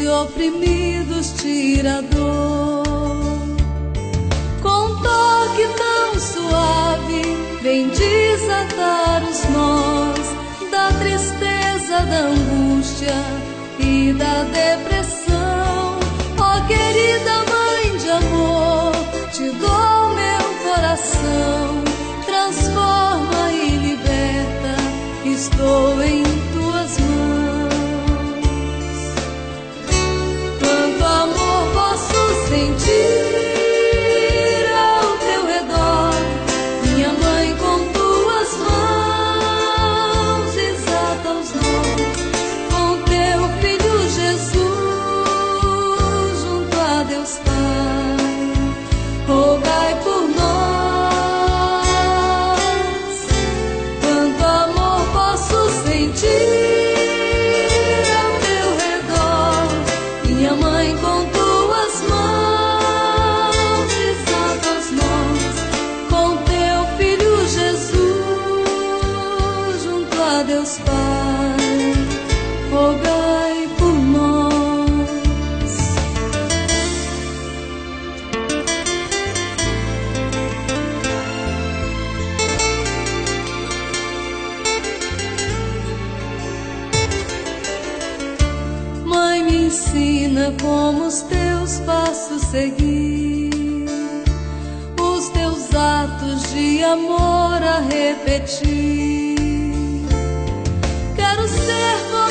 e oprimidos tira a dor. Com um toque tão suave, vem desatar os nós da tristeza, da angústia e da depressão. Ó querida Mãe de amor, te dou meu coração, transforma e liberta, estou em tuas mãos. Quanto amor posso sentir ao teu redor, minha Mãe, com tuas mãos desata os nós, com teu Filho Jesus junto a Deus Pai, rogai por nós. Quanto amor posso sentir ao teu redor, minha Mãe, com tuas mãos desata os nós, com teu Filho Jesus junto a Deus Pai, rogai por nós. Mãe, me ensina como os teus passos seguir, os teus atos de amor a repetir. Quero ser como